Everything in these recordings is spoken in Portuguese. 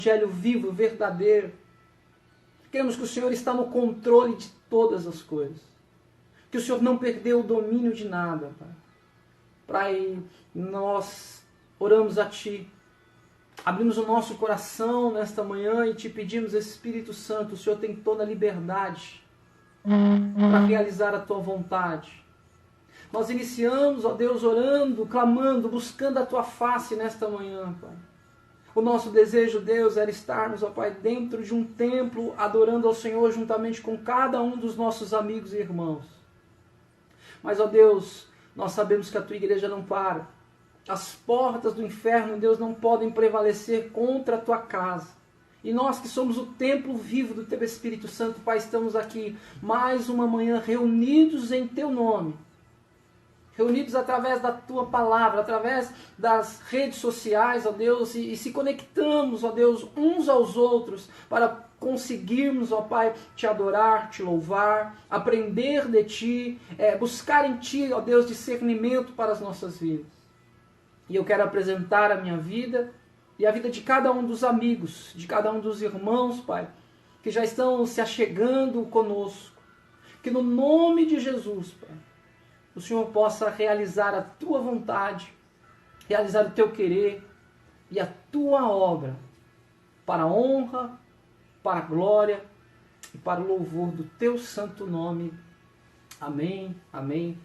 Evangelho vivo, verdadeiro. Queremos que o Senhor está no controle de todas as coisas. Que o Senhor não perdeu o domínio de nada, Pai. Pai, nós oramos a Ti. Abrimos o nosso coração nesta manhã e Te pedimos, Espírito Santo, o Senhor tem toda a liberdade para realizar a Tua vontade. Nós iniciamos, ó Deus, orando, clamando, buscando a Tua face nesta manhã, Pai. O nosso desejo, Deus, era estarmos, ó Pai, dentro de um templo, adorando ao Senhor juntamente com cada um dos nossos amigos e irmãos. Mas, ó Deus, nós sabemos que a Tua igreja não para. As portas do inferno, Deus, não podem prevalecer contra a Tua casa. E nós que somos o templo vivo do Teu Espírito Santo, Pai, estamos aqui mais uma manhã reunidos em Teu nome. Reunidos através da Tua palavra, através das redes sociais, ó Deus, e se conectamos, ó Deus, uns aos outros para conseguirmos, ó Pai, Te adorar, Te louvar, aprender de Ti, buscar em Ti, ó Deus, discernimento para as nossas vidas. E eu quero apresentar a minha vida e a vida de cada um dos amigos, de cada um dos irmãos, Pai, que já estão se achegando conosco. Que no nome de Jesus, Pai, o Senhor possa realizar a Tua vontade, realizar o Teu querer e a Tua obra, para a honra, para a glória e para o louvor do Teu santo nome. Amém, amém,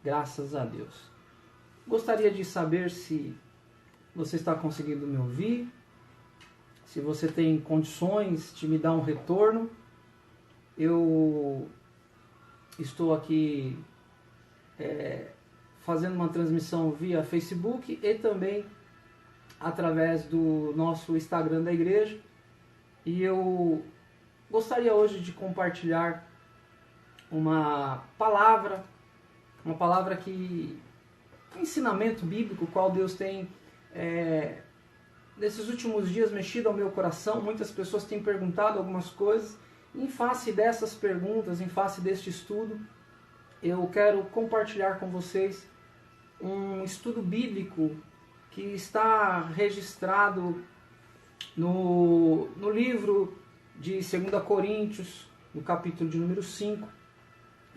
graças a Deus. Gostaria de saber se você está conseguindo me ouvir, se você tem condições de me dar um retorno. Eu estou aqui fazendo uma transmissão via Facebook e também através do nosso Instagram da igreja. E eu gostaria hoje de compartilhar uma palavra que um ensinamento bíblico, qual Deus tem nesses últimos dias mexido ao meu coração. Muitas pessoas têm perguntado algumas coisas. Em face dessas perguntas, em face deste estudo, eu quero compartilhar com vocês um estudo bíblico que está registrado no livro de 2 Coríntios, no capítulo de número 5.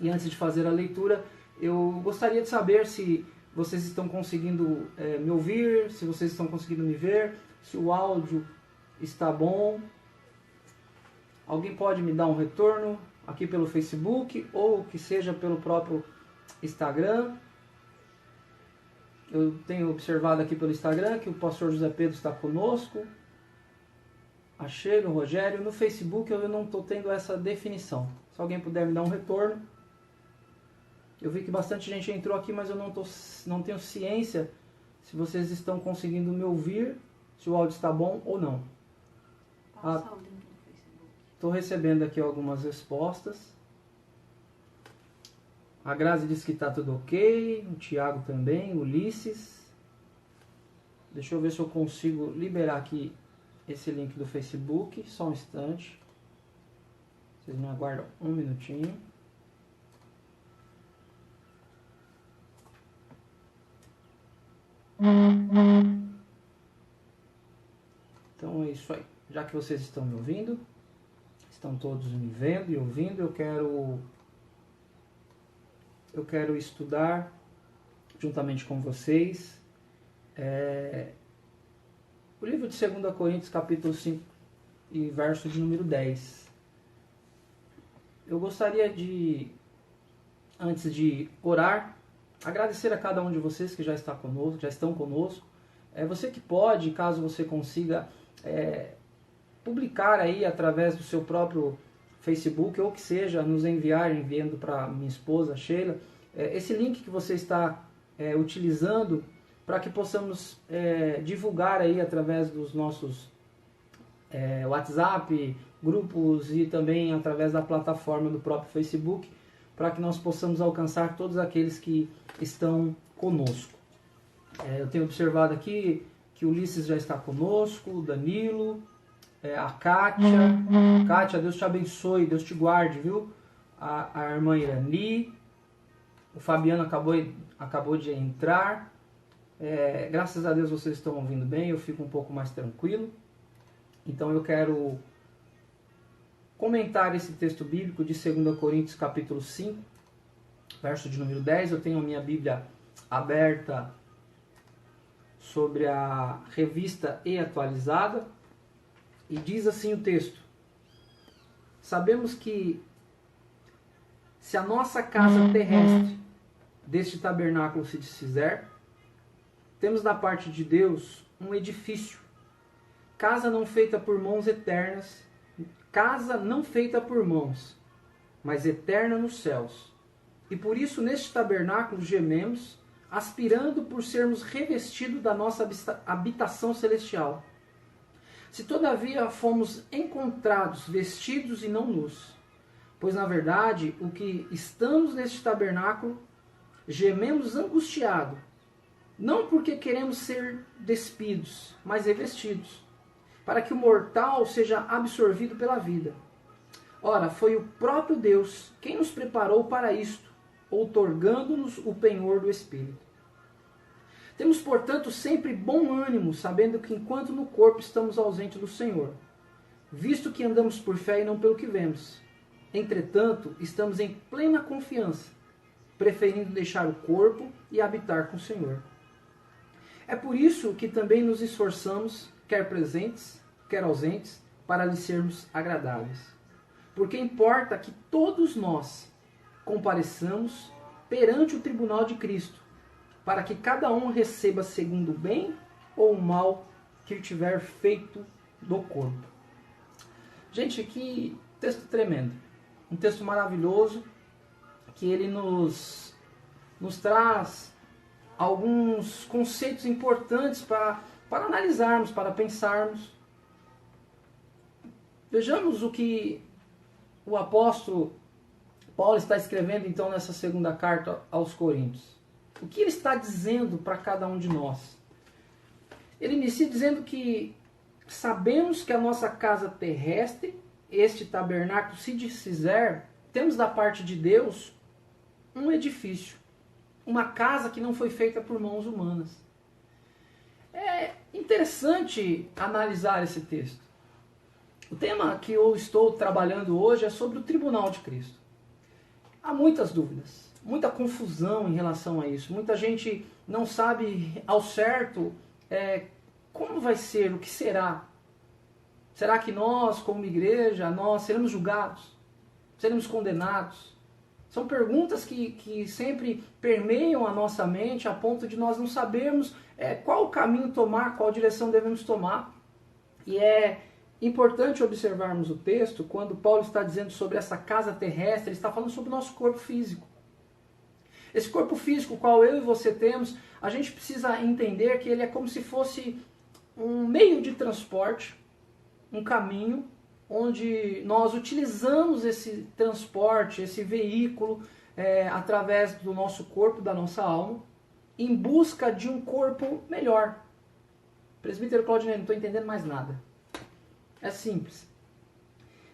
E antes de fazer a leitura, eu gostaria de saber se vocês estão conseguindo me ouvir, se vocês estão conseguindo me ver, se o áudio está bom. Alguém pode me dar um retorno aqui pelo Facebook ou que seja pelo próprio Instagram. Eu tenho observado aqui pelo Instagram que o pastor José Pedro está conosco. A Sheila, o Rogério. No Facebook eu não estou tendo essa definição. Se alguém puder me dar um retorno. Eu vi que bastante gente entrou aqui, mas eu não tenho ciência se vocês estão conseguindo me ouvir, se o áudio está bom ou não. Estou recebendo aqui algumas respostas. A Grazi disse que está tudo ok, o Tiago também, o Ulisses. Deixa eu ver se eu consigo liberar aqui esse link do Facebook, só um instante. Vocês me aguardam um minutinho. Então é isso aí. Já que vocês estão me ouvindo, estão todos me vendo e ouvindo, eu quero estudar juntamente com vocês o livro de 2 Coríntios, capítulo 5 e verso de número 10. Eu gostaria de, antes de orar, agradecer a cada um de vocês que já estão conosco. Você que pode, caso você consiga publicar aí através do seu próprio Facebook, ou que seja, nos enviando para minha esposa, Sheila, esse link que você está utilizando para que possamos divulgar aí através dos nossos WhatsApp, grupos e também através da plataforma do próprio Facebook, para que nós possamos alcançar todos aqueles que estão conosco. Eu tenho observado aqui que o Ulisses já está conosco, o Danilo, a Kátia. Kátia, Deus te abençoe, Deus te guarde, viu? A irmã Irani, o Fabiano acabou de entrar. Graças a Deus vocês estão ouvindo bem, eu fico um pouco mais tranquilo. Então eu quero comentar esse texto bíblico de 2 Coríntios capítulo 5, verso de número 10. Eu tenho a minha Bíblia aberta sobre a revista e atualizada, e diz assim o texto: sabemos que se a nossa casa terrestre deste tabernáculo se desfizer, temos da parte de Deus um edifício, casa não feita por mãos eternas, casa não feita por mãos, mas eterna nos céus. E por isso neste tabernáculo gememos, aspirando por sermos revestidos da nossa habitação celestial. Se todavia fomos encontrados vestidos e não nus, pois na verdade o que estamos neste tabernáculo, gememos angustiado, não porque queremos ser despidos, mas revestidos, para que o mortal seja absorvido pela vida. Ora, foi o próprio Deus quem nos preparou para isto, outorgando-nos o penhor do Espírito. Temos, portanto, sempre bom ânimo, sabendo que enquanto no corpo estamos ausentes do Senhor, visto que andamos por fé e não pelo que vemos. Entretanto, estamos em plena confiança, preferindo deixar o corpo e habitar com o Senhor. É por isso que também nos esforçamos, quer presentes, quer ausentes, para lhe sermos agradáveis. Porque importa que todos nós compareçamos perante o tribunal de Cristo, para que cada um receba segundo o bem ou o mal que tiver feito do corpo. Gente, que texto tremendo. Um texto maravilhoso, que ele nos traz alguns conceitos importantes para analisarmos, para pensarmos. Vejamos o que o apóstolo Paulo está escrevendo então nessa segunda carta aos Coríntios. O que ele está dizendo para cada um de nós? Ele inicia dizendo que sabemos que a nossa casa terrestre, este tabernáculo, se desfizer, temos da parte de Deus um edifício, uma casa que não foi feita por mãos humanas. É interessante analisar esse texto. O tema que eu estou trabalhando hoje é sobre o tribunal de Cristo. Há muitas dúvidas, muita confusão em relação a isso. Muita gente não sabe ao certo como vai ser, o que será. Será que nós, como igreja, nós seremos julgados? Seremos condenados? São perguntas que sempre permeiam a nossa mente a ponto de nós não sabermos qual o caminho tomar, qual direção devemos tomar. E é importante observarmos o texto quando Paulo está dizendo sobre essa casa terrestre, ele está falando sobre o nosso corpo físico. Esse corpo físico, o qual eu e você temos, a gente precisa entender que ele é como se fosse um meio de transporte, um caminho, onde nós utilizamos esse transporte, esse veículo, através do nosso corpo, da nossa alma, em busca de um corpo melhor. Presbítero Claudinei, não estou entendendo mais nada. É simples.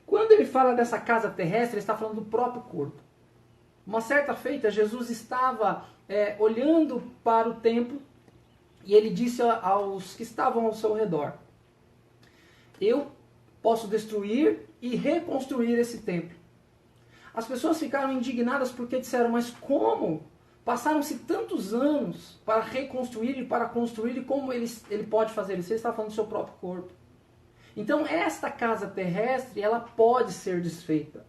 Quando ele fala dessa casa terrestre, ele está falando do próprio corpo. Uma certa feita, Jesus estava olhando para o templo e ele disse aos que estavam ao seu redor: eu posso destruir e reconstruir esse templo. As pessoas ficaram indignadas porque disseram: mas como? Passaram-se tantos anos para reconstruir e para construir, e como ele pode fazer isso? Ele está falando do seu próprio corpo. Então esta casa terrestre, ela pode ser desfeita.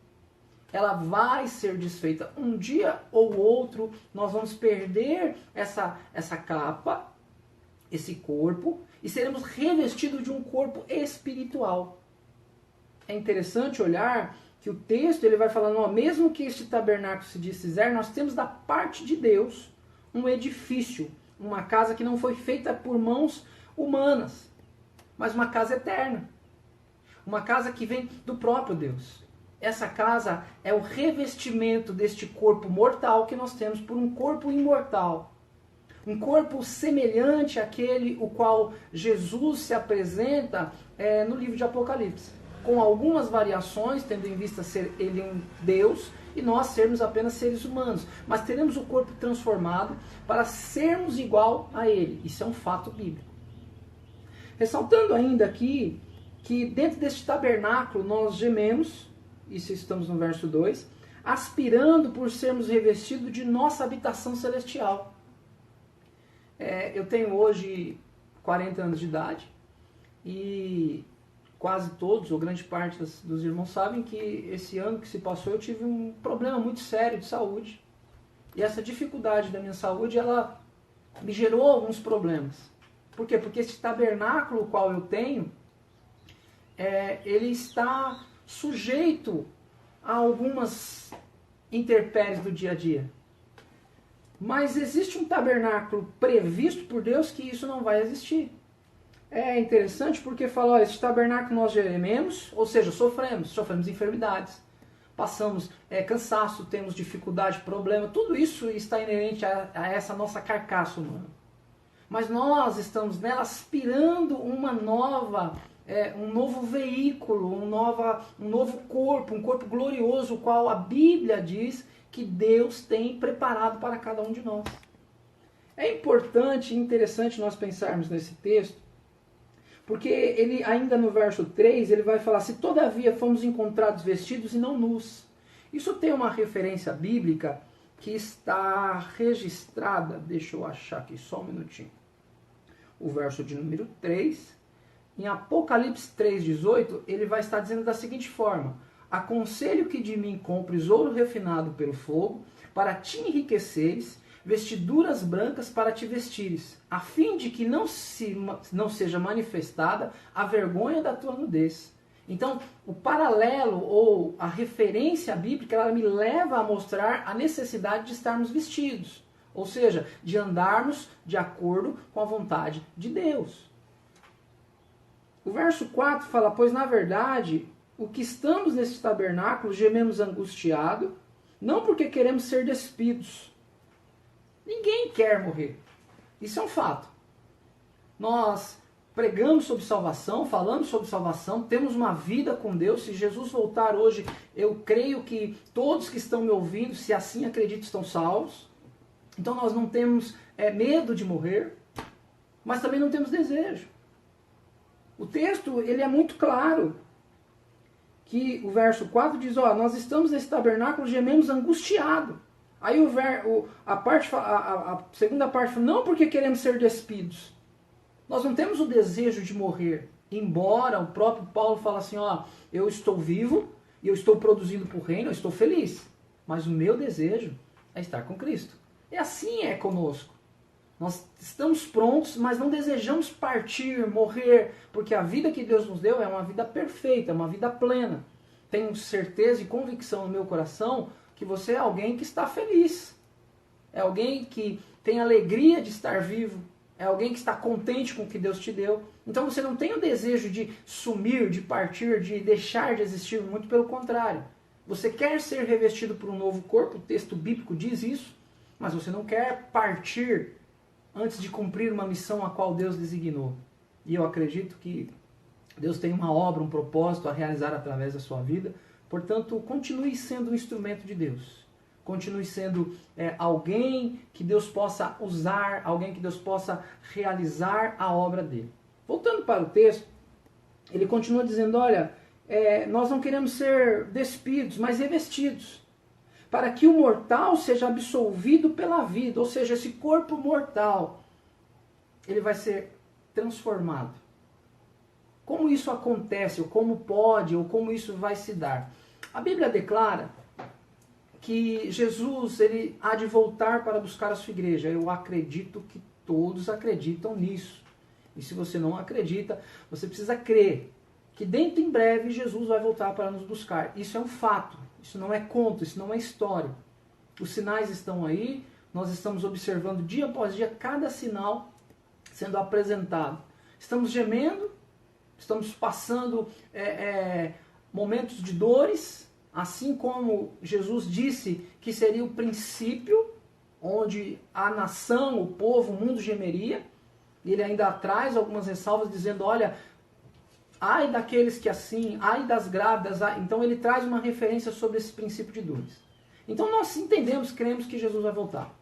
Ela vai ser desfeita. Um dia ou outro nós vamos perder essa capa, esse corpo, e seremos revestidos de um corpo espiritual. É interessante olhar que o texto ele vai falando, mesmo que este tabernáculo se desfizer, nós temos da parte de Deus um edifício, uma casa que não foi feita por mãos humanas, mas uma casa eterna. Uma casa que vem do próprio Deus. Essa casa é o revestimento deste corpo mortal que nós temos por um corpo imortal. Um corpo semelhante àquele o qual Jesus se apresenta no livro de Apocalipse. Com algumas variações, tendo em vista ser ele um Deus e nós sermos apenas seres humanos. Mas teremos o corpo transformado para sermos igual a ele. Isso é um fato bíblico. Ressaltando ainda aqui que dentro deste tabernáculo nós gememos, isso estamos no verso 2, aspirando por sermos revestidos de nossa habitação celestial. Eu tenho hoje 40 anos de idade e quase todos, ou grande parte dos irmãos sabem que esse ano que se passou eu tive um problema muito sério de saúde. E essa dificuldade da minha saúde, ela me gerou alguns problemas. Por quê? Porque esse tabernáculo qual eu tenho, ele está sujeito a algumas intempéries do dia a dia. Mas existe um tabernáculo previsto por Deus que isso não vai existir. É interessante porque fala, esse tabernáculo nós gememos, ou seja, sofremos enfermidades, passamos cansaço, temos dificuldade, problema, tudo isso está inerente a essa nossa carcaça humana. Mas nós estamos nela aspirando um novo veículo, um novo corpo, um corpo glorioso, o qual a Bíblia diz que Deus tem preparado para cada um de nós. É importante e interessante nós pensarmos nesse texto, porque ele ainda no verso 3, ele vai falar, se todavia fomos encontrados vestidos e não nus. Isso tem uma referência bíblica que está registrada, deixa eu achar aqui só um minutinho. O verso de número 3, em Apocalipse 3,18, ele vai estar dizendo da seguinte forma, aconselho que de mim compres ouro refinado pelo fogo, para te enriqueceres, vestiduras brancas para te vestires, a fim de que não seja manifestada a vergonha da tua nudez. Então, o paralelo ou a referência bíblica, ela me leva a mostrar a necessidade de estarmos vestidos, ou seja, de andarmos de acordo com a vontade de Deus. O verso 4 fala, pois na verdade, o que estamos nesse tabernáculo gememos angustiado, não porque queremos ser despidos. Ninguém quer morrer. Isso é um fato. Nós pregamos sobre salvação, falamos sobre salvação, temos uma vida com Deus. Se Jesus voltar hoje, eu creio que todos que estão me ouvindo, se assim acreditam, estão salvos. Então nós não temos medo de morrer, mas também não temos desejo. O texto ele é muito claro, que o verso 4 diz, nós estamos nesse tabernáculo, gememos angustiado. Aí a segunda parte fala, não porque queremos ser despidos. Nós não temos o desejo de morrer. Embora o próprio Paulo fala assim, eu estou vivo e eu estou produzindo para o reino, eu estou feliz. Mas o meu desejo é estar com Cristo. E assim é conosco. Nós estamos prontos, mas não desejamos partir, morrer, porque a vida que Deus nos deu é uma vida perfeita, é uma vida plena. Tenho certeza e convicção no meu coração que você é alguém que está feliz. É alguém que tem alegria de estar vivo. É alguém que está contente com o que Deus te deu. Então você não tem o desejo de sumir, de partir, de deixar de existir. Muito pelo contrário. Você quer ser revestido por um novo corpo, o texto bíblico diz isso, mas você não quer partir antes de cumprir uma missão a qual Deus designou. E eu acredito que Deus tem uma obra, um propósito a realizar através da sua vida. Portanto, continue sendo um instrumento de Deus. Continue sendo alguém que Deus possa usar, alguém que Deus possa realizar a obra dele. Voltando para o texto, ele continua dizendo, olha, nós não queremos ser despidos, mas revestidos, para que o mortal seja absolvido pela vida, ou seja, esse corpo mortal, ele vai ser transformado. Como isso acontece, ou como pode, ou como isso vai se dar? A Bíblia declara que Jesus ele há de voltar para buscar a sua igreja. Eu acredito que todos acreditam nisso. E se você não acredita, você precisa crer que dentro em breve Jesus vai voltar para nos buscar. Isso é um fato, isso não é conto, isso não é história. Os sinais estão aí, nós estamos observando dia após dia cada sinal sendo apresentado. Estamos gemendo, estamos passando momentos de dores, assim como Jesus disse que seria o princípio onde a nação, o povo, o mundo gemeria. E ele ainda traz algumas ressalvas dizendo, olha, ai daqueles que assim, ai das grávidas. Então ele traz uma referência sobre esse princípio de dores. Então nós entendemos, cremos que Jesus vai voltar.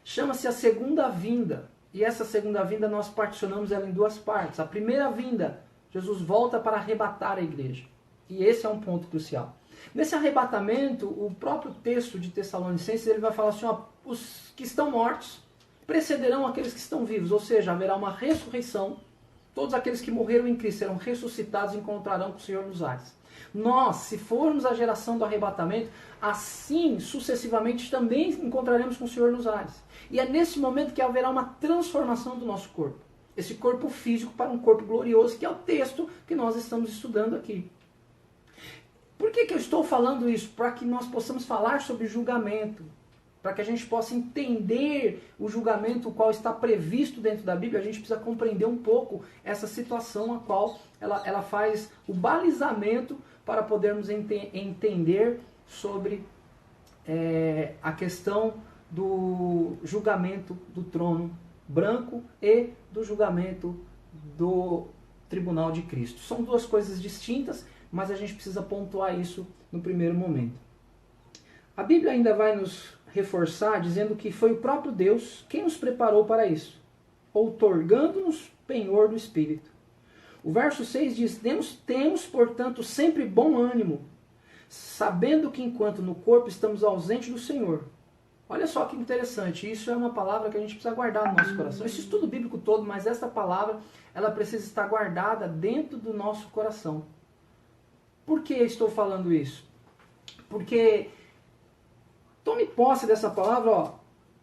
Chama-se a segunda vinda. E essa segunda vinda nós particionamos ela em duas partes. A primeira vinda, Jesus volta para arrebatar a igreja. E esse é um ponto crucial. Nesse arrebatamento, o próprio texto de Tessalonicenses, ele vai falar assim, ó, os que estão mortos precederão aqueles que estão vivos, ou seja, haverá uma ressurreição. Todos aqueles que morreram em Cristo serão ressuscitados e encontrarão com o Senhor nos ares. Nós, se formos a geração do arrebatamento, assim sucessivamente também encontraremos com o Senhor nos ares. E é nesse momento que haverá uma transformação do nosso corpo. Esse corpo físico para um corpo glorioso, que é o texto que nós estamos estudando aqui. Por que eu estou falando isso? Para que nós possamos falar sobre julgamento. Para que a gente possa entender o julgamento, o qual está previsto dentro da Bíblia, a gente precisa compreender um pouco essa situação a qual ela faz o balizamento para podermos entender sobre a questão do julgamento do trono branco e do julgamento do tribunal de Cristo. São duas coisas distintas, mas a gente precisa pontuar isso no primeiro momento. A Bíblia ainda vai nos reforçar dizendo que foi o próprio Deus quem nos preparou para isso, outorgando-nos penhor do Espírito. O verso 6 diz, temos, portanto, sempre bom ânimo, sabendo que enquanto no corpo estamos ausentes do Senhor. Olha só que interessante, isso é uma palavra que a gente precisa guardar no nosso coração. Esse estudo bíblico todo, mas essa palavra, ela precisa estar guardada dentro do nosso coração. Por que estou falando isso? Porque tome posse dessa palavra, ó,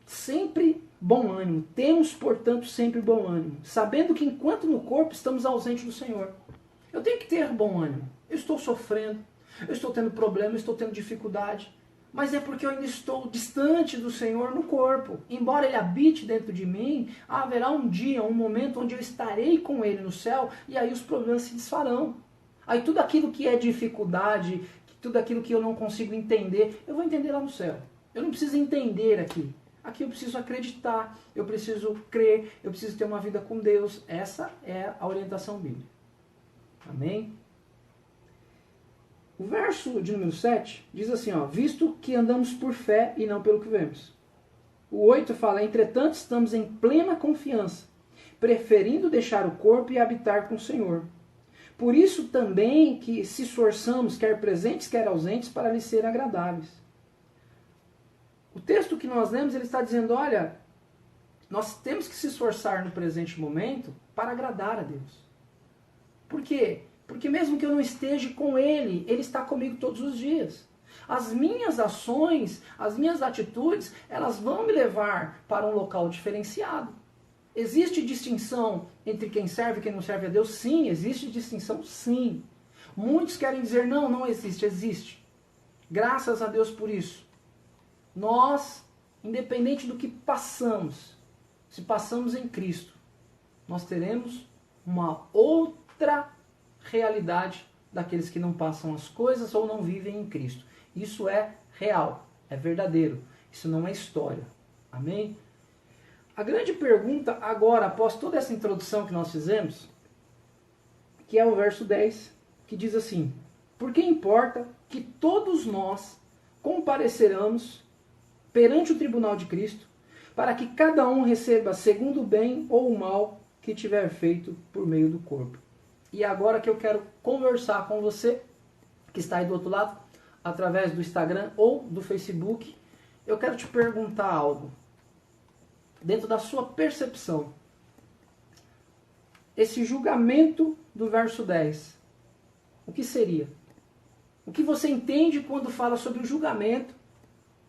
sempre bom ânimo. Temos, portanto, sempre bom ânimo, sabendo que enquanto no corpo estamos ausentes do Senhor. Eu tenho que ter bom ânimo. Eu estou sofrendo, eu estou tendo problema, eu estou tendo dificuldade, mas é porque eu ainda estou distante do Senhor no corpo. Embora Ele habite dentro de mim, haverá um dia, um momento onde eu estarei com Ele no céu, e aí os problemas se desfarão. Aí tudo aquilo que é dificuldade, tudo aquilo que eu não consigo entender, eu vou entender lá no céu. Eu não preciso entender aqui. Aqui eu preciso acreditar, eu preciso crer, eu preciso ter uma vida com Deus. Essa é a orientação bíblica. Amém? O verso de número 7 diz assim, ó, visto que andamos por fé e não pelo que vemos. O 8 fala, entretanto estamos em plena confiança, preferindo deixar o corpo e habitar com o Senhor. Por isso também que se esforçamos, quer presentes, quer ausentes, para lhe ser agradáveis. O texto que nós lemos, ele está dizendo, olha, nós temos que se esforçar no presente momento para agradar a Deus. Por quê? Porque mesmo que eu não esteja com Ele, Ele está comigo todos os dias. As minhas ações, as minhas atitudes, elas vão me levar para um local diferenciado. Existe distinção entre quem serve e quem não serve a Deus? Sim, existe distinção, sim. Muitos querem dizer, não, não existe, existe. Graças a Deus por isso. Nós, independente do que passamos, se passamos em Cristo, nós teremos uma outra realidade daqueles que não passam as coisas ou não vivem em Cristo. Isso é real, é verdadeiro. Isso não é história. Amém? A grande pergunta agora, após toda essa introdução que nós fizemos, que é o verso 10, que diz assim, porque importa que todos nós compareceramos perante o tribunal de Cristo, para que cada um receba segundo o bem ou o mal que tiver feito por meio do corpo. E agora que eu quero conversar com você, que está aí do outro lado, através do Instagram ou do Facebook, eu quero te perguntar algo. Dentro da sua percepção, esse julgamento do verso 10, o que seria? O que você entende quando fala sobre o julgamento?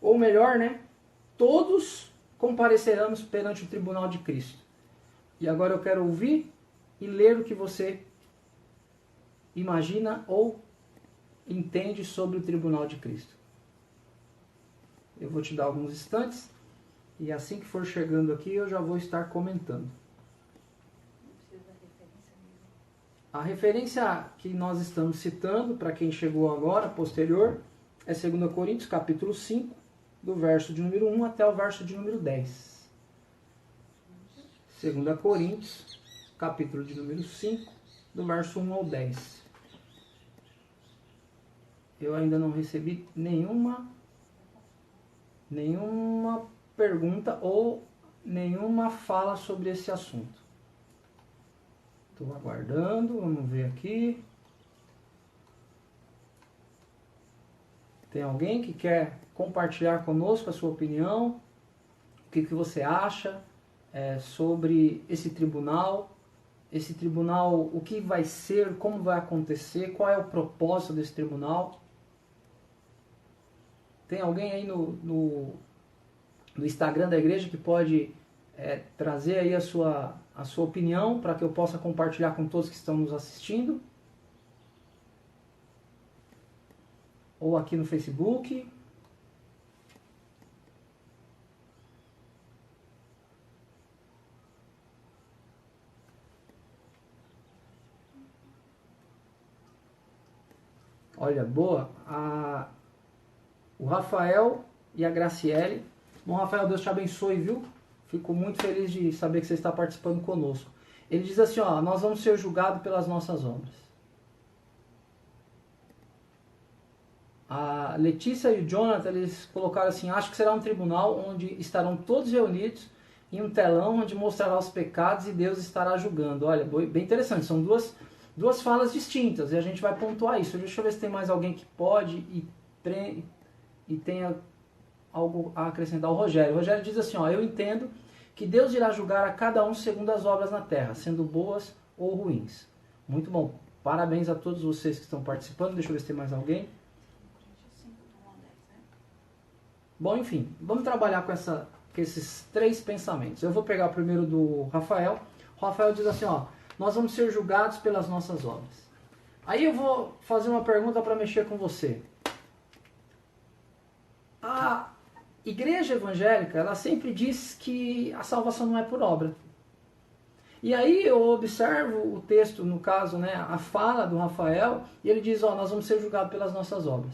Ou melhor, né? Todos compareceremos perante o tribunal de Cristo. E agora eu quero ouvir e ler o que você imagina ou entende sobre o tribunal de Cristo. Eu vou te dar alguns instantes e assim que for chegando aqui eu já vou estar comentando. A referência que nós estamos citando, para quem chegou agora, posterior, é 2 Coríntios, capítulo 5, do verso de número 1 até o verso de número 10. 2 Coríntios, capítulo de número 5, do verso 1 ao 10. Eu ainda não recebi nenhuma pergunta ou nenhuma fala sobre esse assunto. Estou aguardando, vamos ver aqui. Tem alguém que quer compartilhar conosco a sua opinião? O que você acha sobre esse tribunal? Esse tribunal, o que vai ser, como vai acontecer, qual é o propósito desse tribunal? Tem alguém aí no Instagram da igreja que pode trazer aí a sua opinião para que eu possa compartilhar com todos que estão nos assistindo? Ou aqui no Facebook? Olha, boa. O Rafael e a Graciele. Bom, Rafael, Deus te abençoe, viu? Fico muito feliz de saber que você está participando conosco. Ele diz assim, ó, nós vamos ser julgados pelas nossas obras. A Letícia e o Jonathan, eles colocaram assim, acho que será um tribunal onde estarão todos reunidos em um telão onde mostrará os pecados e Deus estará julgando. Olha, bem interessante, são duas falas distintas e a gente vai pontuar isso. Deixa eu ver se tem mais alguém que pode e tenha algo a acrescentar. O Rogério diz assim, ó, eu entendo que Deus irá julgar a cada um segundo as obras na terra, sendo boas ou ruins. Muito bom, parabéns a todos vocês que estão participando. Deixa eu ver se tem mais alguém. Bom, enfim, vamos trabalhar com esses três pensamentos. Eu vou pegar o primeiro do Rafael. O Rafael diz assim, ó, nós vamos ser julgados pelas nossas obras. Aí eu vou fazer uma pergunta para mexer com você. A igreja evangélica, ela sempre diz que a salvação não é por obra. E aí eu observo o texto, no caso, né, a fala do Rafael, e ele diz, ó, nós vamos ser julgados pelas nossas obras.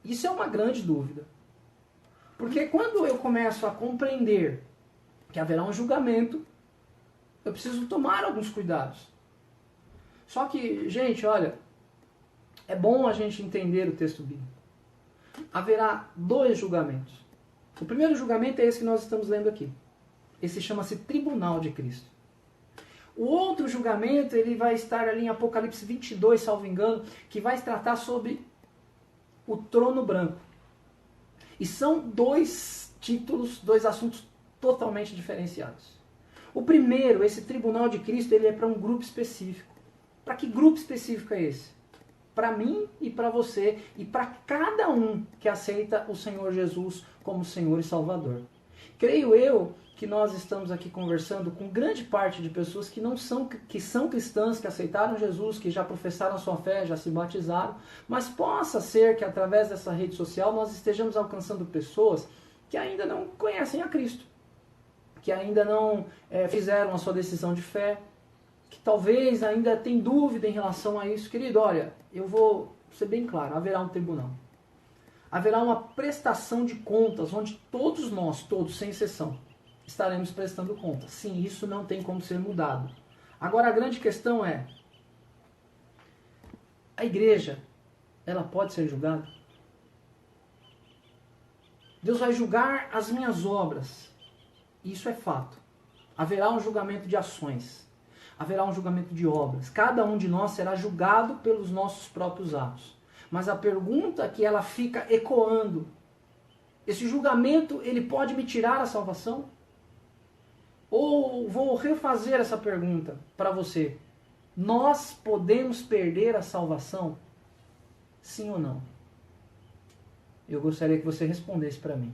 Isso é uma grande dúvida. Porque quando eu começo a compreender que haverá um julgamento, eu preciso tomar alguns cuidados. Só que, gente, olha, é bom a gente entender o texto bíblico. Haverá dois julgamentos. O primeiro julgamento é esse que nós estamos lendo aqui. Esse chama-se Tribunal de Cristo. O outro julgamento, ele vai estar ali em Apocalipse 22, salvo engano, que vai tratar sobre o trono branco. E são dois títulos, dois assuntos totalmente diferenciados. O primeiro, esse Tribunal de Cristo, ele é para um grupo específico. Para que grupo específico é esse? Para mim e para você e para cada um que aceita o Senhor Jesus como Senhor e Salvador. Creio eu que nós estamos aqui conversando com grande parte de pessoas que são cristãs, que aceitaram Jesus, que já professaram a sua fé, já se batizaram, mas possa ser que através dessa rede social nós estejamos alcançando pessoas que ainda não conhecem a Cristo, que ainda não fizeram a sua decisão de fé, que talvez ainda tem dúvida em relação a isso. Querido, olha, eu vou ser bem claro, haverá um tribunal. Haverá uma prestação de contas, onde todos nós, todos, sem exceção, estaremos prestando contas. Sim, isso não tem como ser mudado. Agora a grande questão é, a igreja, ela pode ser julgada? Deus vai julgar as minhas obras. Isso é fato. Haverá um julgamento de ações. Haverá um julgamento de obras. Cada um de nós será julgado pelos nossos próprios atos. Mas a pergunta que ela fica ecoando, esse julgamento, ele pode me tirar a salvação? Ou vou refazer essa pergunta para você. Nós podemos perder a salvação? Sim ou não? Eu gostaria que você respondesse para mim.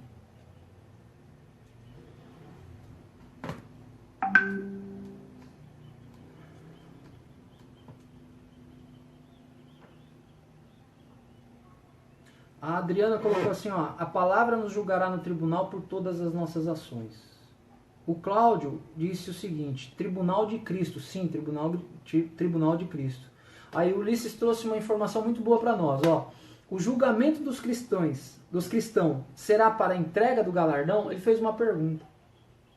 A Adriana colocou assim, ó, a palavra nos julgará no tribunal por todas as nossas ações. O Cláudio disse o seguinte, Tribunal de Cristo, sim, Tribunal de Cristo. Aí o Ulisses trouxe uma informação muito boa para nós, ó. O julgamento dos cristãos será para a entrega do galardão? Ele fez uma pergunta.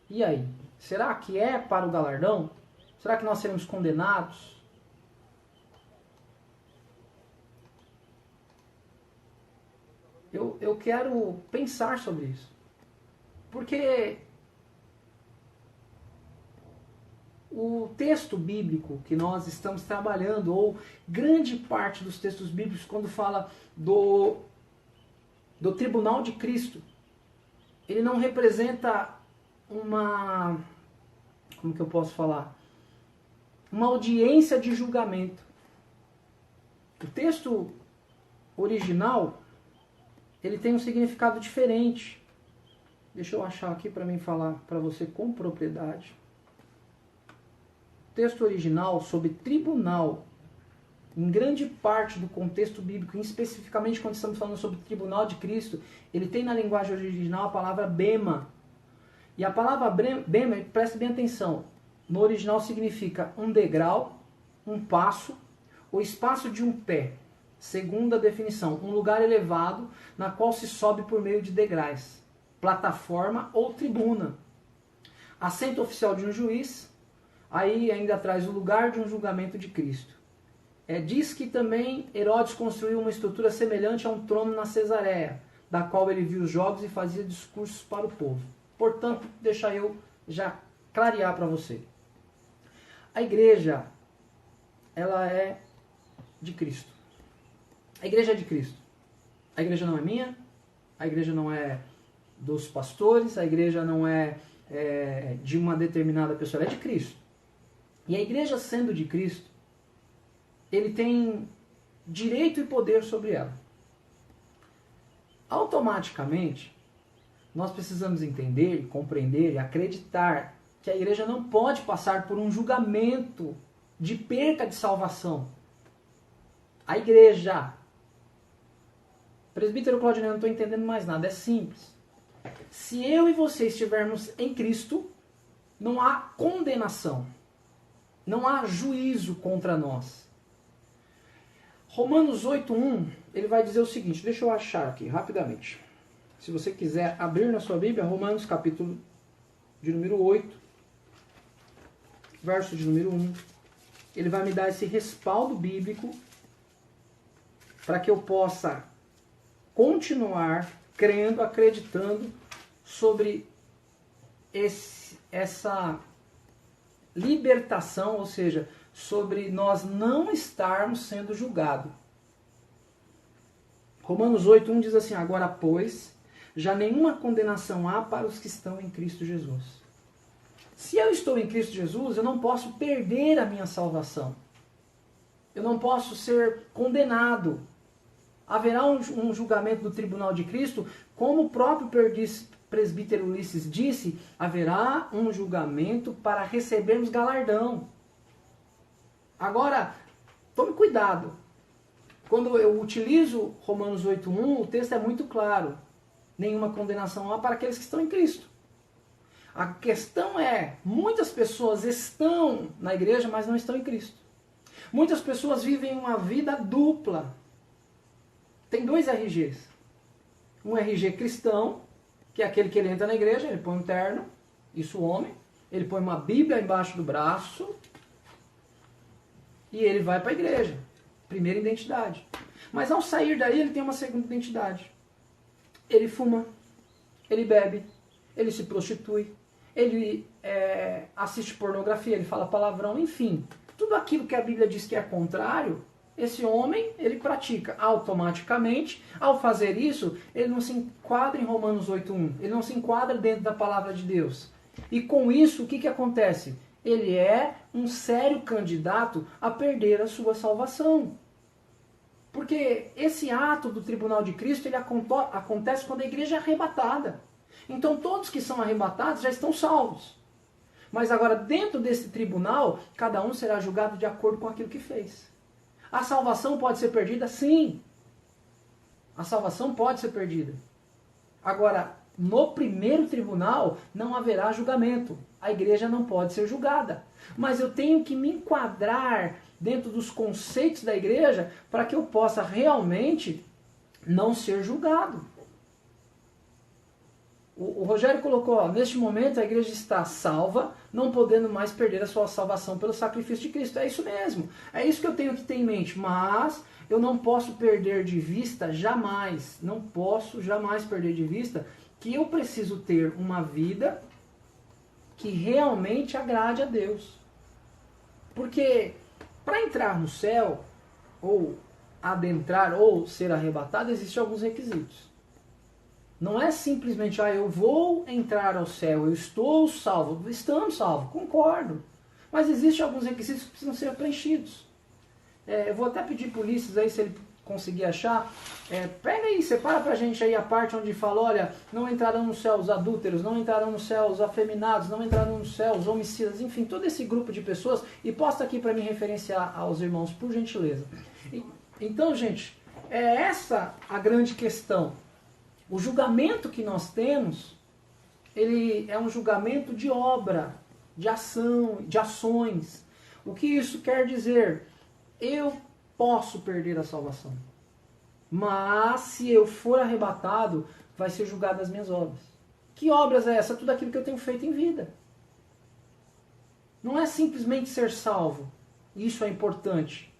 E aí? Será que é para o galardão? Será que nós seremos condenados? Eu quero pensar sobre isso. Porque o texto bíblico que nós estamos trabalhando, ou grande parte dos textos bíblicos, quando fala do tribunal de Cristo, ele não representa uma, como que eu posso falar? Uma audiência de julgamento. O texto original, ele tem um significado diferente. Deixa eu achar aqui para mim falar para você com propriedade. O texto original sobre tribunal, em grande parte do contexto bíblico, especificamente quando estamos falando sobre o tribunal de Cristo, ele tem na linguagem original a palavra bema. E a palavra bema, preste bem atenção, no original significa um degrau, um passo, o espaço de um pé. Segunda definição, um lugar elevado na qual se sobe por meio de degraus, plataforma ou tribuna. Assento oficial de um juiz, aí ainda traz o lugar de um julgamento de Cristo. Diz que também Herodes construiu uma estrutura semelhante a um trono na Cesareia, da qual ele viu os jogos e fazia discursos para o povo. Portanto, deixa eu já clarear para você. A igreja, ela é de Cristo. A igreja é de Cristo. A igreja não é minha, a igreja não é dos pastores, a igreja não é de uma determinada pessoa, ela é de Cristo. E a igreja sendo de Cristo, ele tem direito e poder sobre ela. Automaticamente, nós precisamos entender, compreender e acreditar que a igreja não pode passar por um julgamento de perca de salvação. A igreja. Presbítero Claudinei, não estou entendendo mais nada, é simples. Se eu e você estivermos em Cristo, não há condenação. Não há juízo contra nós. Romanos 8:1, ele vai dizer o seguinte, deixa eu achar aqui rapidamente. Se você quiser abrir na sua Bíblia, Romanos capítulo de número 8, verso de número 1, ele vai me dar esse respaldo bíblico para que eu possa continuar crendo, acreditando sobre essa libertação, ou seja, sobre nós não estarmos sendo julgados. Romanos 8:1 diz assim, agora, pois, já nenhuma condenação há para os que estão em Cristo Jesus. Se eu estou em Cristo Jesus, eu não posso perder a minha salvação. Eu não posso ser condenado. Haverá um julgamento do tribunal de Cristo, como o próprio presbítero Ulisses disse, haverá um julgamento para recebermos galardão. Agora, tome cuidado. Quando eu utilizo Romanos 8:1, o texto é muito claro. Nenhuma condenação há para aqueles que estão em Cristo. A questão é, muitas pessoas estão na igreja, mas não estão em Cristo. Muitas pessoas vivem uma vida dupla. Tem dois RGs. Um RG cristão, que é aquele que ele entra na igreja, ele põe um terno, isso o homem, ele põe uma Bíblia embaixo do braço e ele vai para a igreja. Primeira identidade. Mas ao sair daí, ele tem uma segunda identidade. Ele fuma, ele bebe, ele se prostitui, ele assiste pornografia, ele fala palavrão, enfim. Tudo aquilo que a Bíblia diz que é contrário, esse homem, ele pratica automaticamente. Ao fazer isso, ele não se enquadra em Romanos 8:1. Ele não se enquadra dentro da palavra de Deus. E com isso, o que acontece? Ele é um sério candidato a perder a sua salvação. Porque esse ato do tribunal de Cristo, ele acontece quando a igreja é arrebatada. Então todos que são arrebatados já estão salvos. Mas agora, dentro desse tribunal, cada um será julgado de acordo com aquilo que fez. A salvação pode ser perdida? Sim. A salvação pode ser perdida. Agora, no primeiro tribunal, não haverá julgamento. A igreja não pode ser julgada. Mas eu tenho que me enquadrar dentro dos conceitos da igreja para que eu possa realmente não ser julgado. O Rogério colocou, ó, neste momento a igreja está salva, não podendo mais perder a sua salvação pelo sacrifício de Cristo. É isso mesmo. É isso que eu tenho que ter em mente. Mas eu não posso perder de vista jamais, não posso jamais perder de vista que eu preciso ter uma vida que realmente agrade a Deus. Porque para entrar no céu, ou adentrar, ou ser arrebatado, existem alguns requisitos. Não é simplesmente, eu vou entrar ao céu, eu estou salvo. Estamos salvos, concordo. Mas existem alguns requisitos que precisam ser preenchidos. Eu vou até pedir para o Ulisses aí, se ele conseguir achar, pega aí, separa pra gente aí a parte onde fala, olha, não entrarão no céu os adúlteros, não entrarão no céu os afeminados, não entrarão no céu os homicidas, enfim, todo esse grupo de pessoas, e posta aqui para me referenciar aos irmãos, por gentileza. Então, gente, é essa a grande questão. O julgamento que nós temos, ele é um julgamento de obra, de ação, de ações. O que isso quer dizer? Eu posso perder a salvação. Mas se eu for arrebatado, vai ser julgado as minhas obras. Que obras é essa? Tudo aquilo que eu tenho feito em vida. Não é simplesmente ser salvo. Isso é importante.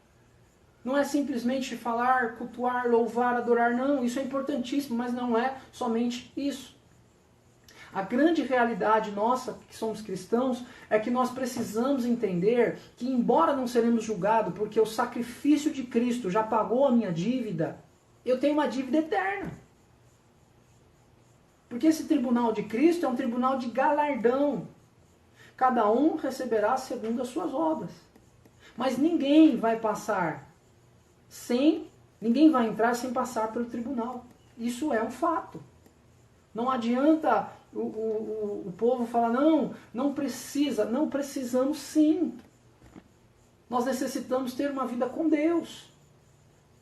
Não é simplesmente falar, cultuar, louvar, adorar. Não, isso é importantíssimo, mas não é somente isso. A grande realidade nossa, que somos cristãos, é que nós precisamos entender que, embora não seremos julgados, porque o sacrifício de Cristo já pagou a minha dívida, eu tenho uma dívida eterna. Porque esse tribunal de Cristo é um tribunal de galardão. Cada um receberá segundo as suas obras. Mas ninguém vai ninguém vai entrar sem passar pelo tribunal. Isso é um fato. Não adianta o povo falar, não precisa. Não, precisamos sim. Nós necessitamos ter uma vida com Deus,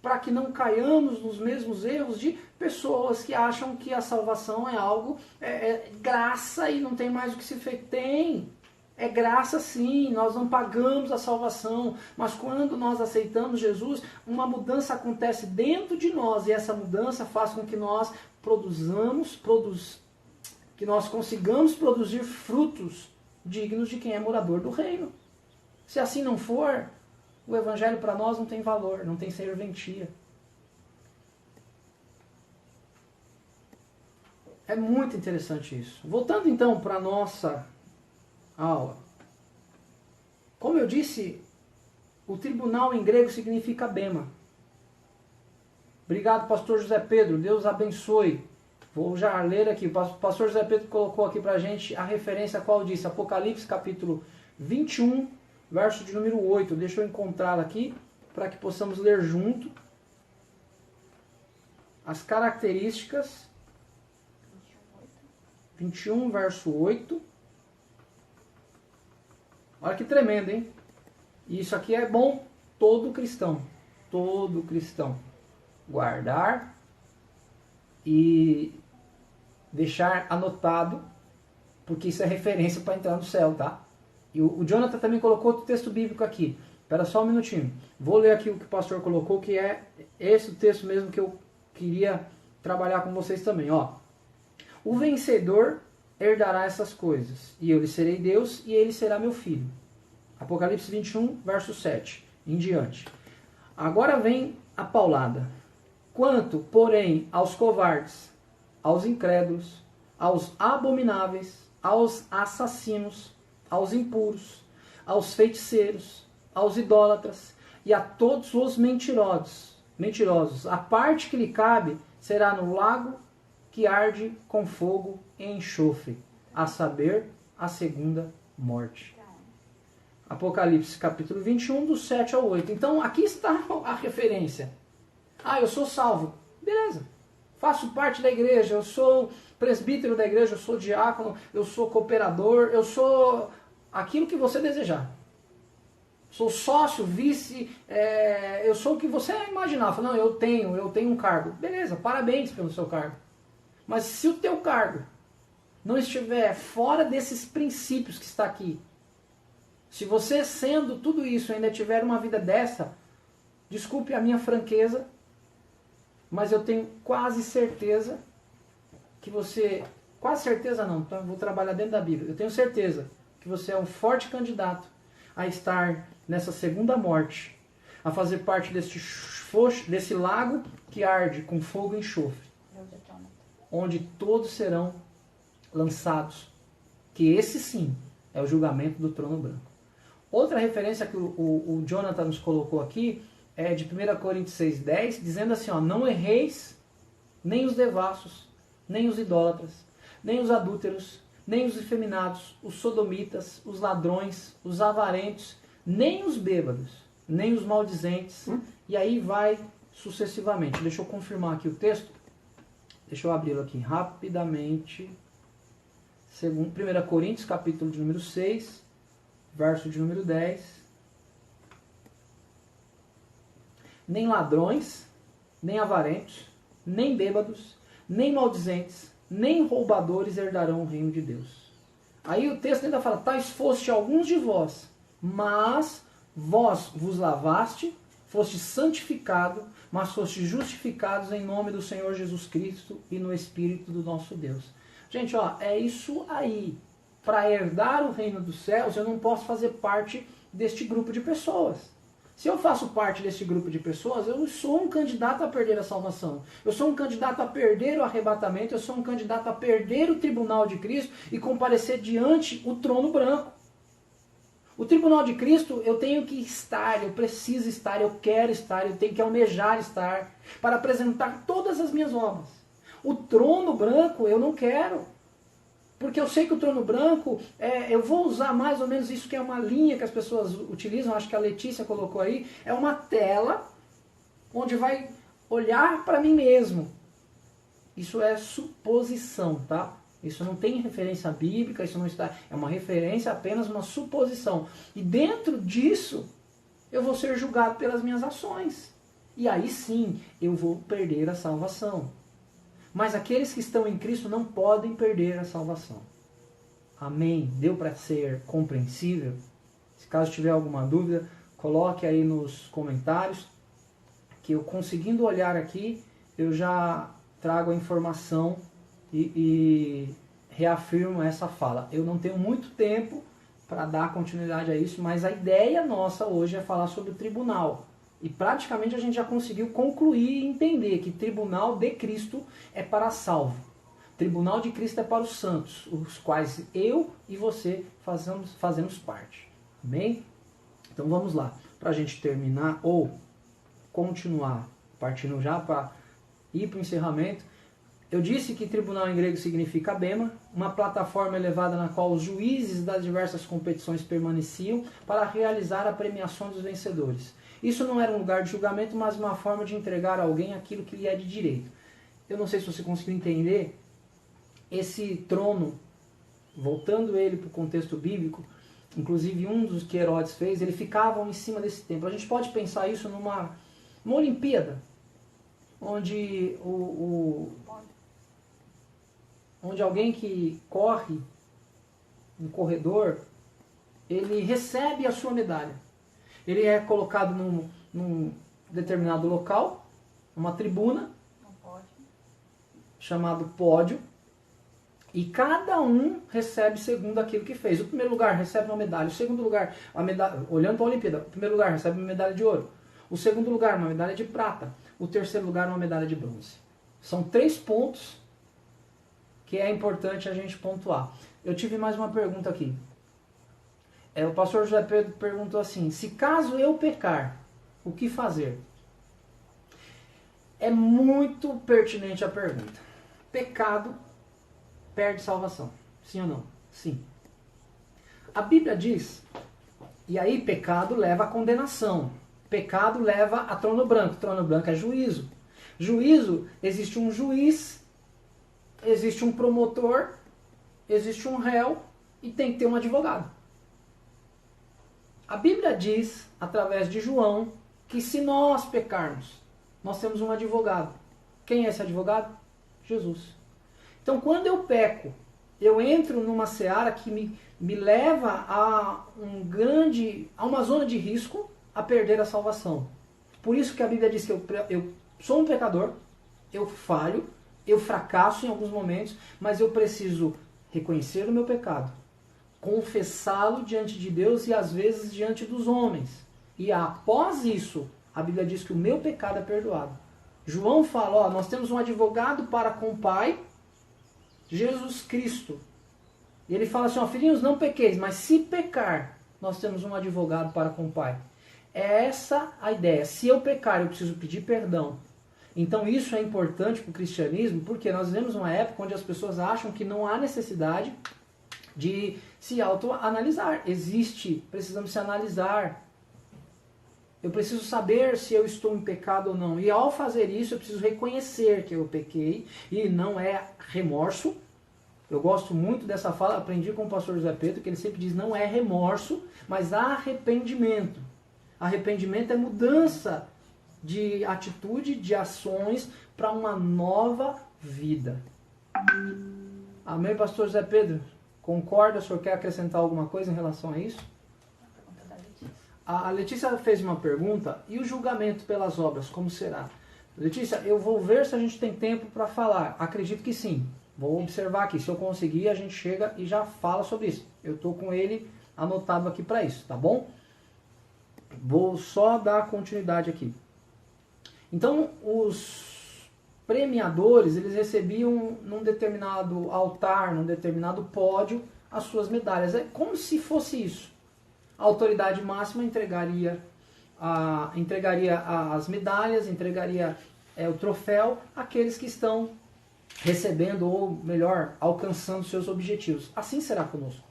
para que não caiamos nos mesmos erros de pessoas que acham que a salvação é algo, graça e não tem mais o que se feito. Tem. É graça sim, nós não pagamos a salvação, mas quando nós aceitamos Jesus, uma mudança acontece dentro de nós, e essa mudança faz com que nós que nós consigamos produzir frutos dignos de quem é morador do reino. Se assim não for, o evangelho para nós não tem valor, não tem serventia. É muito interessante isso. Voltando então para a nossa aula. Como eu disse, o tribunal em grego significa bema. Obrigado, pastor José Pedro. Deus abençoe. Vou já ler aqui. O pastor José Pedro colocou aqui para a gente a referência a qual disse Apocalipse capítulo 21, verso de número 8. Deixa eu encontrá-la aqui para que possamos ler junto as características. 21, verso 8. Olha que tremendo, hein? E isso aqui é bom todo cristão guardar e deixar anotado, porque isso é referência para entrar no céu, tá? E o Jonathan também colocou outro texto bíblico aqui. Espera só um minutinho. Vou ler aqui o que o pastor colocou, que é esse o texto mesmo que eu queria trabalhar com vocês também. Ó. O vencedor herdará essas coisas, e eu lhe serei Deus, e ele será meu filho. Apocalipse 21, verso 7, em diante. Agora vem a paulada. Quanto, porém, aos covardes, aos incrédulos, aos abomináveis, aos assassinos, aos impuros, aos feiticeiros, aos idólatras e a todos os mentirosos, a parte que lhe cabe será no lago que arde com fogo e enxofre, a saber, a segunda morte. Apocalipse capítulo 21, do 7 ao 8. Então, aqui está a referência. Eu sou salvo. Beleza. Faço parte da igreja, eu sou presbítero da igreja, eu sou diácono, eu sou cooperador, eu sou aquilo que você desejar. Sou sócio, vice, eu sou o que você imaginar. Não, eu tenho um cargo. Beleza, parabéns pelo seu cargo. Mas se o teu cargo não estiver fora desses princípios que está aqui, se você, sendo tudo isso, ainda tiver uma vida dessa, desculpe a minha franqueza, mas eu tenho quase certeza que você... Quase certeza não, então eu vou trabalhar dentro da Bíblia. Eu tenho certeza que você é um forte candidato a estar nessa segunda morte, a fazer parte desse lago que arde com fogo e enxofre, onde todos serão lançados, que esse sim é o julgamento do trono branco. Outra referência que o Jonathan nos colocou aqui é de 1 Coríntios 6,10, dizendo assim, ó, não erreis nem os devassos, nem os idólatras, nem os adúlteros, nem os efeminados, os sodomitas, os ladrões, os avarentos, nem os bêbados, nem os maldizentes, e aí vai sucessivamente. Deixa eu confirmar aqui o texto. Deixa eu abri-lo aqui rapidamente. 1 Coríntios, capítulo de número 6, verso de número 10. Nem ladrões, nem avarentos, nem bêbados, nem maldizentes, nem roubadores herdarão o reino de Deus. Aí o texto ainda fala, tais foste alguns de vós, mas vós vos lavaste, foste santificado, mas foste justificados em nome do Senhor Jesus Cristo e no Espírito do nosso Deus. Gente, ó, é isso aí. Para herdar o reino dos céus, eu não posso fazer parte deste grupo de pessoas. Se eu faço parte desse grupo de pessoas, eu sou um candidato a perder a salvação. Eu sou um candidato a perder o arrebatamento, eu sou um candidato a perder o tribunal de Cristo e comparecer diante o trono branco. O tribunal de Cristo eu tenho que estar, eu preciso estar, eu quero estar, eu tenho que almejar estar para apresentar todas as minhas obras. O trono branco eu não quero. Porque eu sei que o trono branco, eu vou usar mais ou menos isso que é uma linha que as pessoas utilizam, acho que a Letícia colocou aí, é uma tela onde vai olhar para mim mesmo. Isso é suposição, tá? Isso não tem referência bíblica, isso não está, é uma referência, apenas uma suposição. E dentro disso, eu vou ser julgado pelas minhas ações. E aí sim, eu vou perder a salvação. Mas aqueles que estão em Cristo não podem perder a salvação. Amém? Deu para ser compreensível? Se caso tiver alguma dúvida, coloque aí nos comentários, que eu conseguindo olhar aqui, eu já trago a informação e reafirmo essa fala. Eu não tenho muito tempo para dar continuidade a isso, mas a ideia nossa hoje é falar sobre o tribunal. E praticamente a gente já conseguiu concluir e entender que tribunal de Cristo é para salvo. Tribunal de Cristo é para os santos, os quais eu e você fazemos parte. Amém? Então vamos lá. Para a gente terminar ou continuar, partindo já para ir para o encerramento, eu disse que tribunal em grego significa bema, uma plataforma elevada na qual os juízes das diversas competições permaneciam para realizar a premiação dos vencedores. Isso não era um lugar de julgamento, mas uma forma de entregar a alguém aquilo que lhe é de direito. Eu não sei se você conseguiu entender. Esse trono, voltando ele para o contexto bíblico, inclusive um dos que Herodes fez, ele ficava em cima desse templo. A gente pode pensar isso numa Olimpíada, onde onde alguém que corre um corredor, ele recebe a sua medalha. Ele é colocado num determinado local, uma tribuna, chamado pódio, e cada um recebe segundo aquilo que fez. O primeiro lugar recebe uma medalha, o segundo lugar, a medalha, olhando para a Olimpíada, o primeiro lugar recebe uma medalha de ouro, o segundo lugar uma medalha de prata, o terceiro lugar uma medalha de bronze. São 3 pontos que é importante a gente pontuar. Eu tive mais uma pergunta aqui. O pastor José Pedro perguntou assim, se caso eu pecar, o que fazer? É muito pertinente a pergunta. Pecado perde salvação. Sim ou não? Sim. A Bíblia diz, e aí pecado leva a condenação. Pecado leva a trono branco. Trono branco é juízo. Juízo, existe um juiz, existe um promotor, existe um réu e tem que ter um advogado. A Bíblia diz, através de João, que se nós pecarmos, nós temos um advogado. Quem é esse advogado? Jesus. Então, quando eu peco, eu entro numa seara que me leva a uma zona de risco a perder a salvação. Por isso que a Bíblia diz que eu sou um pecador, eu falho, eu fracasso em alguns momentos, mas eu preciso reconhecer o meu pecado, confessá-lo diante de Deus e às vezes diante dos homens. E após isso, a Bíblia diz que o meu pecado é perdoado. João fala, nós temos um advogado para com o Pai, Jesus Cristo. E ele fala assim, filhinhos, não pequeis, mas se pecar, nós temos um advogado para com o Pai. É essa a ideia. Se eu pecar, eu preciso pedir perdão. Então isso é importante para o cristianismo, porque nós vivemos uma época onde as pessoas acham que não há necessidade de se autoanalisar. Precisamos se analisar. Eu preciso saber se eu estou em pecado ou não. E ao fazer isso, eu preciso reconhecer que eu pequei. E não é remorso. Eu gosto muito dessa fala, aprendi com o pastor José Pedro, que ele sempre diz, não é remorso, mas arrependimento. Arrependimento é mudança de atitude, de ações para uma nova vida. Amém, pastor José Pedro? Concorda? O senhor quer acrescentar alguma coisa em relação a isso? A Letícia fez uma pergunta, e o julgamento pelas obras, como será? Letícia, eu vou ver se a gente tem tempo para falar. Acredito que sim. Vou observar aqui. Se eu conseguir, a gente chega e já fala sobre isso. Eu estou com ele anotado aqui para isso, tá bom? Vou só dar continuidade aqui. Então, os premiadores, eles recebiam num determinado altar, num determinado pódio, as suas medalhas. É como se fosse isso. A autoridade máxima entregaria as medalhas, entregaria o troféu àqueles que estão recebendo, ou melhor, alcançando seus objetivos. Assim será conosco.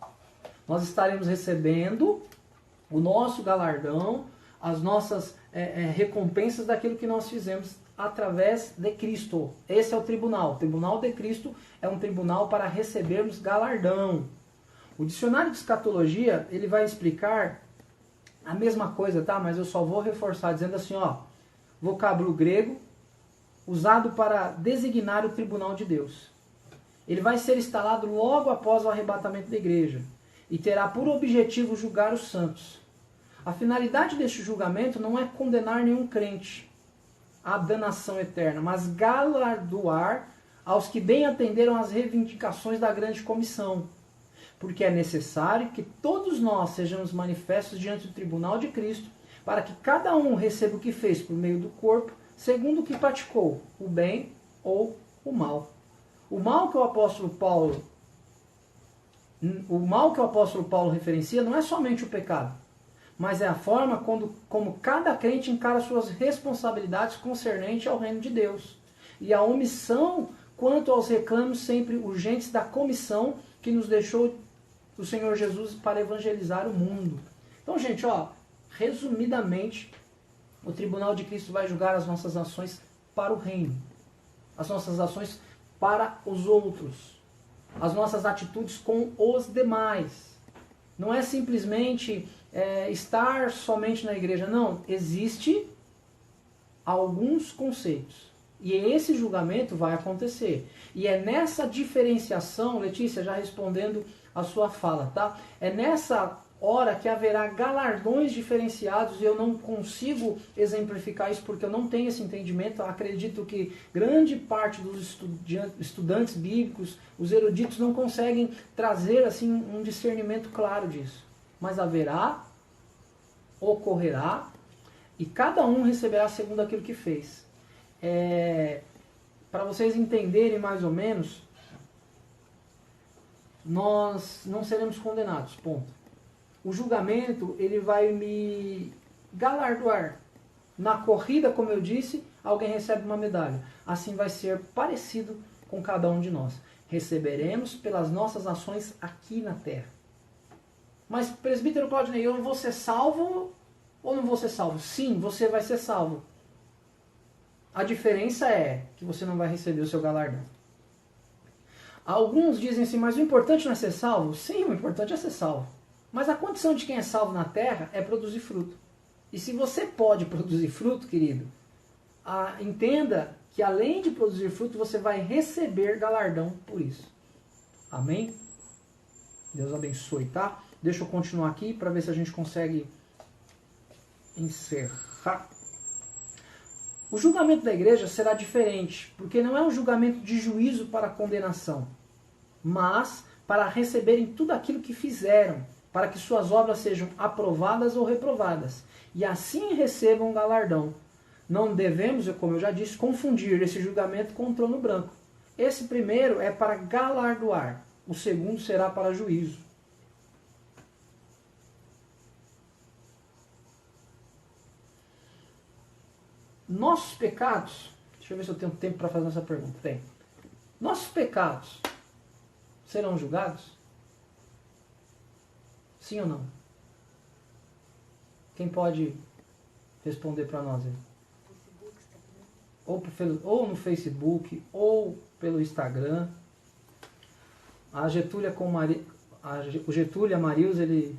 Nós estaremos recebendo o nosso galardão, as nossas recompensas daquilo que nós fizemos através de Cristo. Esse é o tribunal. O tribunal de Cristo é um tribunal para recebermos galardão. O dicionário de escatologia, ele vai explicar a mesma coisa, tá? Mas eu só vou reforçar dizendo assim, ó, vocábulo grego usado para designar o tribunal de Deus. Ele vai ser instalado logo após o arrebatamento da igreja e terá por objetivo julgar os santos. A finalidade deste julgamento não é condenar nenhum crente à danação eterna, mas galardoar aos que bem atenderam às reivindicações da grande comissão. Porque é necessário que todos nós sejamos manifestos diante do tribunal de Cristo, para que cada um receba o que fez por meio do corpo, segundo o que praticou, o bem ou o mal. O mal que o apóstolo Paulo referencia não é somente o pecado, mas é a forma como cada crente encara suas responsabilidades concernentes ao reino de Deus. E a omissão quanto aos reclamos sempre urgentes da comissão que nos deixou o Senhor Jesus para evangelizar o mundo. Então, gente, resumidamente, o tribunal de Cristo vai julgar as nossas ações para o reino, as nossas ações para os outros, as nossas atitudes com os demais. Não é simplesmente estar somente na igreja, não. Existe alguns conceitos. E esse julgamento vai acontecer. E é nessa diferenciação, Letícia, já respondendo a sua fala, tá? É nessa hora que haverá galardões diferenciados, e eu não consigo exemplificar isso porque eu não tenho esse entendimento. Eu acredito que grande parte dos estudantes bíblicos, os eruditos, não conseguem trazer assim um discernimento claro disso. Mas haverá, ocorrerá, e cada um receberá segundo aquilo que fez. Para vocês entenderem mais ou menos, nós não seremos condenados, ponto. O julgamento, ele vai me galardoar. Na corrida, como eu disse, alguém recebe uma medalha. Assim vai ser parecido com cada um de nós. Receberemos pelas nossas ações aqui na terra. Mas, presbítero Claudinei, eu vou ser salvo ou não vou ser salvo? Sim, você vai ser salvo. A diferença é que você não vai receber o seu galardão. Alguns dizem assim, mas o importante não é ser salvo? Sim, o importante é ser salvo. Mas a condição de quem é salvo na terra é produzir fruto. E se você pode produzir fruto, querido, entenda que além de produzir fruto, você vai receber galardão por isso. Amém? Deus abençoe, tá? Deixa eu continuar aqui para ver se a gente consegue encerrar. O julgamento da igreja será diferente, porque não é um julgamento de juízo para condenação, mas para receberem tudo aquilo que fizeram, para que suas obras sejam aprovadas ou reprovadas, e assim recebam um galardão. Não devemos, como eu já disse, confundir esse julgamento com o trono branco. Esse primeiro é para galardoar, o segundo será para juízo. nossos pecados, deixa eu ver se eu tenho tempo para fazer essa pergunta. Tem. Nossos pecados serão julgados? Sim ou não? Quem pode responder para nós aí? Ou no Facebook, ou pelo Instagram. O Getúlio Amarius, ele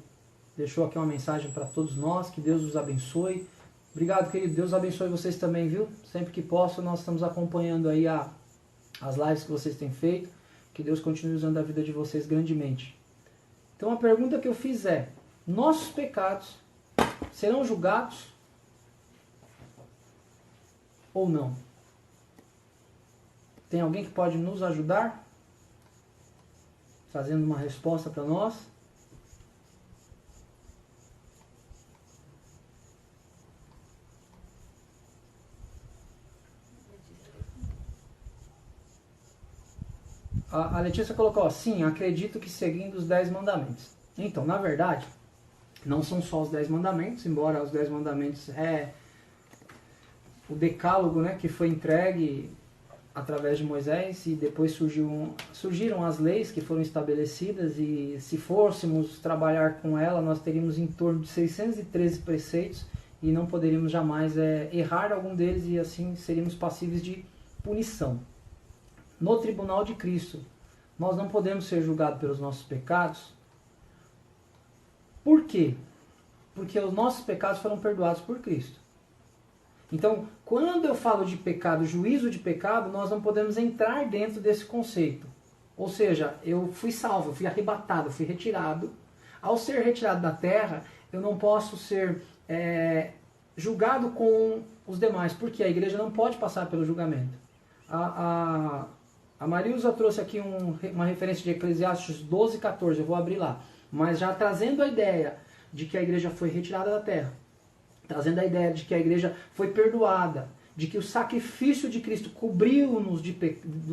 deixou aqui uma mensagem para todos nós, que Deus os abençoe. Obrigado, querido, Deus abençoe vocês também, viu? Sempre que posso, nós estamos acompanhando aí as lives que vocês têm feito. Que Deus continue usando a vida de vocês grandemente. Então a pergunta que eu fiz é, nossos pecados serão julgados ou não? Tem alguém que pode nos ajudar? Fazendo uma resposta para nós? A Letícia colocou, sim, acredito que seguindo os 10 mandamentos. Então, na verdade, não são só os 10 mandamentos, embora os 10 mandamentos é o decálogo, né, que foi entregue através de Moisés, e depois surgiram as leis que foram estabelecidas, e se fôssemos trabalhar com ela, nós teríamos em torno de 613 preceitos, e não poderíamos jamais errar algum deles, e assim seríamos passíveis de punição. No tribunal de Cristo, nós não podemos ser julgados pelos nossos pecados. Por quê? Porque os nossos pecados foram perdoados por Cristo. Então, quando eu falo de pecado, juízo de pecado, nós não podemos entrar dentro desse conceito. Ou seja, eu fui salvo, eu fui arrebatado, eu fui retirado. Ao ser retirado da terra, eu não posso ser julgado com os demais, porque a igreja não pode passar pelo julgamento. A Marilza trouxe aqui uma referência de Eclesiastes 12:14, eu vou abrir lá. Mas já trazendo a ideia de que a igreja foi retirada da terra, trazendo a ideia de que a igreja foi perdoada, de que o sacrifício de Cristo cobriu-nos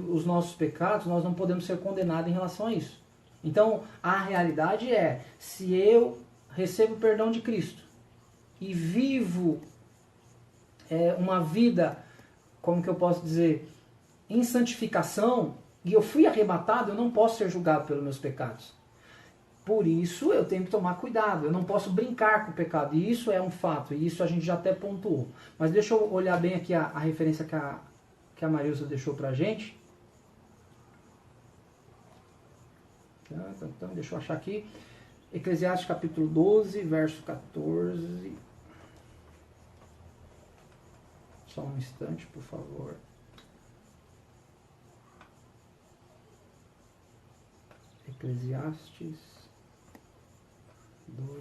os nossos pecados, nós não podemos ser condenados em relação a isso. Então, a realidade é, se eu recebo o perdão de Cristo e vivo uma vida, como que eu posso dizer, em santificação, e eu fui arrebatado, eu não posso ser julgado pelos meus pecados. Por isso eu tenho que tomar cuidado, eu não posso brincar com o pecado, e isso é um fato, e isso a gente já até pontuou. Mas deixa eu olhar bem aqui a referência que a Marilza deixou pra gente. Então, deixa eu achar aqui. Eclesiastes capítulo 12, verso 14. Só um instante, por favor. Eclesiastes 12.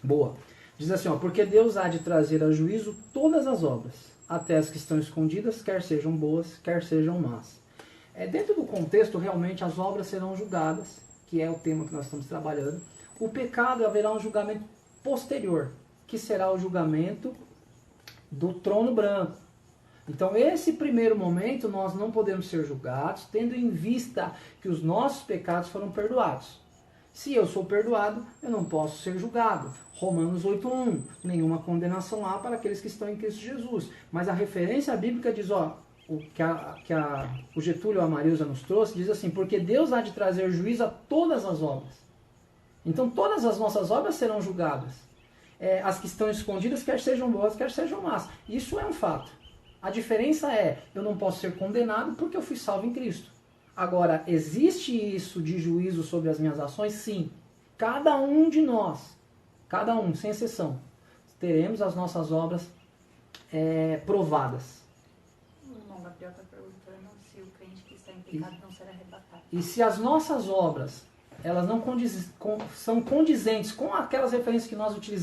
Boa. Diz assim, porque Deus há de trazer a juízo todas as obras, até as que estão escondidas, quer sejam boas, quer sejam más. Dentro do contexto, realmente, as obras serão julgadas, que é o tema que nós estamos trabalhando. O pecado, haverá um julgamento posterior, que será o julgamento do trono branco. Então, esse primeiro momento, nós não podemos ser julgados, tendo em vista que os nossos pecados foram perdoados. Se eu sou perdoado, eu não posso ser julgado. Romanos 8:1, nenhuma condenação há para aqueles que estão em Cristo Jesus. Mas a referência bíblica diz, o Getúlio Amarius nos trouxe, diz assim, porque Deus há de trazer juízo a todas as obras. Então, todas as nossas obras serão julgadas. As que estão escondidas, quer sejam boas, quer sejam más. Isso é um fato. A diferença eu não posso ser condenado porque eu fui salvo em Cristo. Agora, existe isso de juízo sobre as minhas ações? Sim. Cada um de nós, cada um, sem exceção, teremos as nossas obras provadas. O irmão Gabriel está perguntando se o crente que está em pecado não será arrebatado. E se as nossas obras, elas não são condizentes com aquelas referências que nós utilizamos,